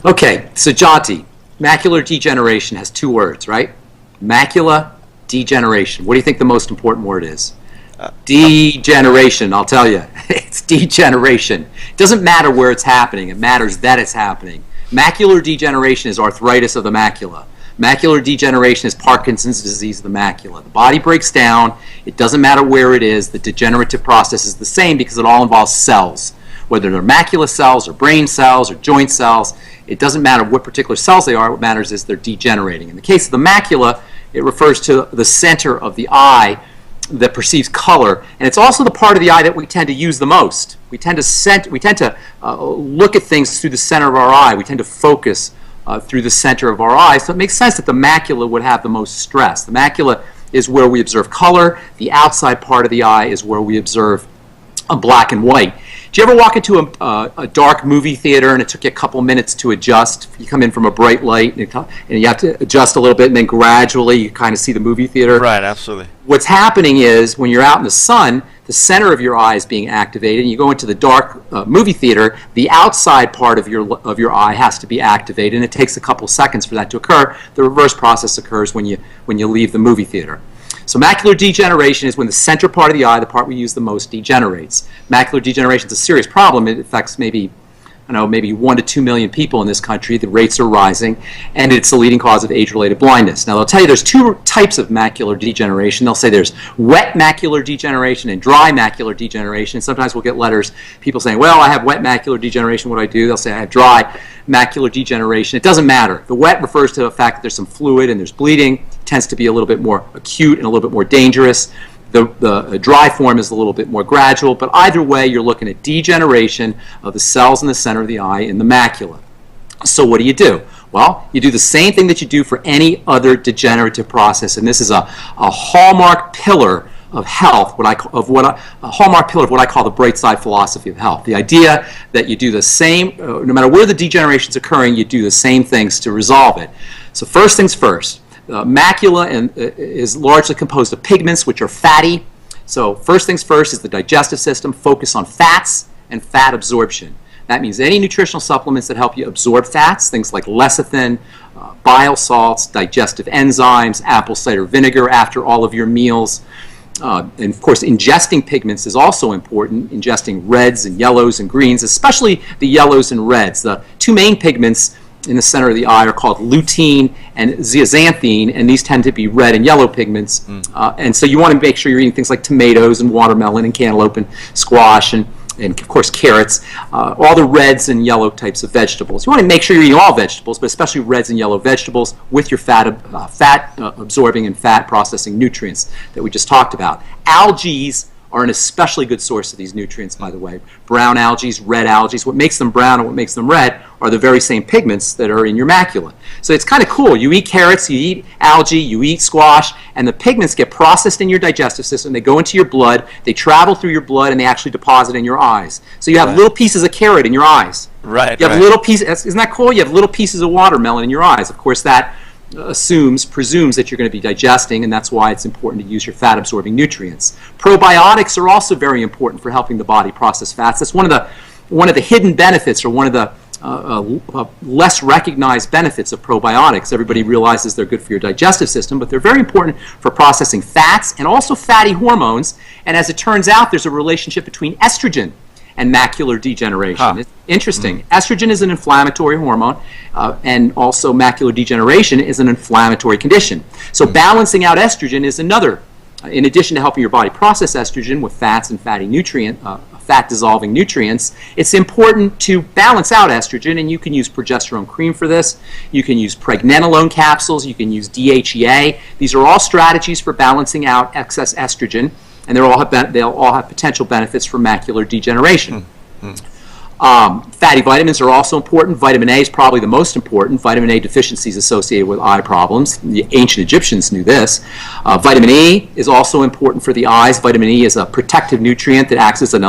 Okay, so Jonty, macular degeneration has two words, right? Macula degeneration. What do you think the most important word is? Degeneration, I'll tell you. It's degeneration. It doesn't matter where it's happening. It matters that it's happening. Macular degeneration is arthritis of the macula. Macular degeneration is Parkinson's disease of the macula. The body breaks down. It doesn't matter where it is. The degenerative process is the same because it all involves cells. Whether they're macula cells or brain cells or joint cells, it doesn't matter what particular cells they are. What matters is they're degenerating. In the case of the macula, it refers to the center of the eye that perceives color, and it's also the part of the eye that we tend to use the most. We tend to look at things through the center of our eye. We tend to focus through the center of our eye, so it makes sense that the macula would have the most stress. The macula is where we observe color. The outside part of the eye is where we observe black and white. Do you ever walk into a dark movie theater and it took you a couple minutes to adjust? You come in from a bright light and you have to adjust a little bit, and then gradually you kind of see the movie theater. Right, absolutely. What's happening is when you're out in the sun, the center of your eye is being activated, and you go into the dark movie theater, the outside part of your eye has to be activated, and it takes a couple seconds for that to occur. The reverse process occurs when you leave the movie theater. So macular degeneration is when the center part of the eye, the part we use the most, degenerates. Macular degeneration is a serious problem. It affects maybe 1 to 2 million people in this country. The rates are rising, and it's the leading cause of age-related blindness. Now, they'll tell you there's two types of macular degeneration. They'll say there's wet macular degeneration and dry macular degeneration. Sometimes we'll get letters, people saying, well, I have wet macular degeneration, what do I do? They'll say, I have dry macular degeneration. It doesn't matter. The wet refers to the fact that there's some fluid and there's bleeding. It tends to be a little bit more acute and a little bit more dangerous. The dry form is a little bit more gradual, but either way, you're looking at degeneration of the cells in the center of the eye in the macula. So what do? Well, you do the same thing that you do for any other degenerative process, and this is a hallmark pillar of health, a hallmark pillar of what I call the bright side philosophy of health. The idea that you do the same, no matter where the degeneration is occurring, you do the same things to resolve it. So first things first. Macula is largely composed of pigments, which are fatty. So first things first is the digestive system. Focus on fats and fat absorption. That means any nutritional supplements that help you absorb fats, things like lecithin, bile salts, digestive enzymes, apple cider vinegar after all of your meals. And of course, ingesting pigments is also important. Ingesting reds and yellows and greens, especially the yellows and reds. The two main pigments in the center of the eye are called lutein and zeaxanthine, and these tend to be red and yellow pigments. And so you want to make sure you're eating things like tomatoes and watermelon and cantaloupe and squash and of course carrots, all the reds and yellow types of vegetables. You want to make sure you're eating all vegetables, but especially reds and yellow vegetables with your fat absorbing and fat processing nutrients that we just talked about. Algae are an especially good source of these nutrients, by the way. Brown algae, red algae. What makes them brown and what makes them red are the very same pigments that are in your macula. So it's kind of cool. You eat carrots, you eat algae, you eat squash, and the pigments get processed in your digestive system. They go into your blood, they travel through your blood, and they actually deposit in your eyes. So you have little pieces of carrot in your eyes. Right. You have little pieces. Isn't that cool? You have little pieces of watermelon in your eyes. Of course, that presumes that you're going to be digesting, and that's why it's important to use your fat-absorbing nutrients. Probiotics are also very important for helping the body process fats. That's one of the hidden benefits, or one of the less recognized benefits of probiotics. Everybody realizes they're good for your digestive system, but they're very important for processing fats and also fatty hormones. And as it turns out, there's a relationship between estrogen and macular degeneration. It's interesting. Estrogen is an inflammatory hormone, and also macular degeneration is an inflammatory condition. So balancing out estrogen is another, in addition to helping your body process estrogen with fats and fat-dissolving nutrients, it's important to balance out estrogen, and you can use progesterone cream for this. You can use pregnenolone capsules. You can use DHEA. These are all strategies for balancing out excess estrogen, and they'll all have potential benefits for macular degeneration. Fatty vitamins are also important. Vitamin A is probably the most important. Vitamin A deficiency is associated with eye problems. The ancient Egyptians knew this. Vitamin E is also important for the eyes. Vitamin E is a protective nutrient that acts as an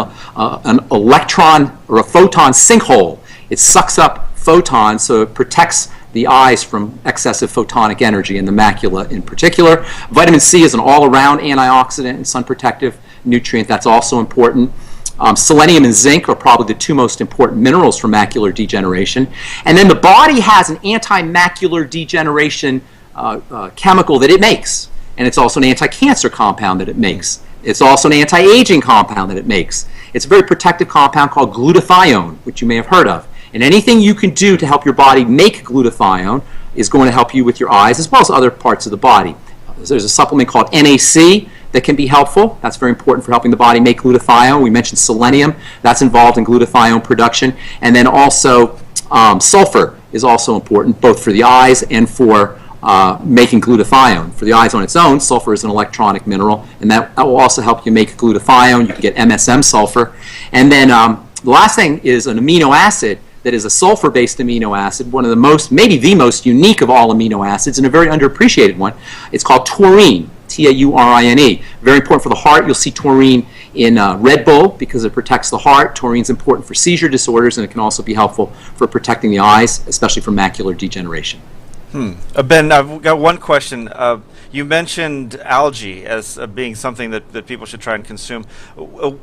electron or a photon sinkhole. It sucks up photons, so it protects the eyes from excessive photonic energy, and the macula in particular. Vitamin C is an all-around antioxidant and sun protective nutrient. That's also important. Selenium and zinc are probably the two most important minerals for macular degeneration. And then the body has an anti-macular degeneration chemical that it makes. And it's also an anti-cancer compound that it makes. It's also an anti-aging compound that it makes. It's a very protective compound called glutathione, which you may have heard of. And anything you can do to help your body make glutathione is going to help you with your eyes as well as other parts of the body. There's a supplement called NAC that can be helpful. That's very important for helping the body make glutathione. We mentioned selenium. That's involved in glutathione production. And then also sulfur is also important both for the eyes and for making glutathione. For the eyes on its own, sulfur is an electronic mineral, and that will also help you make glutathione. You can get MSM sulfur. And then the last thing is an amino acid that is a sulfur-based amino acid, one of the most, maybe the most unique of all amino acids, and a very underappreciated one. It's called taurine, T-A-U-R-I-N-E. Very important for the heart. You'll see taurine in Red Bull because it protects the heart. Taurine's important for seizure disorders, and it can also be helpful for protecting the eyes, especially from macular degeneration. Ben, I've got one question. You mentioned algae as being something that people should try and consume.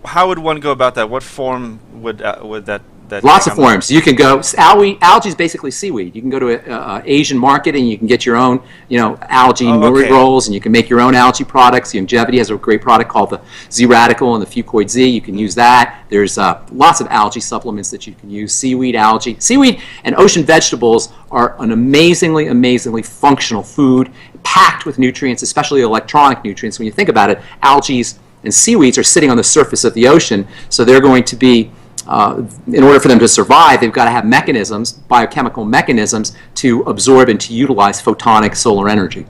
How would one go about that? What form would that Lots of forms. You can go, algae is basically seaweed. You can go to an Asian market and you can get your own, algae nori rolls, and you can make your own algae products. Youngevity has a great product called the Z Radical and the Fuchs Z. You can use that. There's lots of algae supplements that you can use. Seaweed, algae. Seaweed and ocean vegetables are an amazingly, amazingly functional food, packed with nutrients, especially electronic nutrients. When you think about it, algae and seaweeds are sitting on the surface of the ocean, so they're going to be in order for them to survive, they've got to have mechanisms, biochemical mechanisms, to absorb and to utilize photonic solar energy.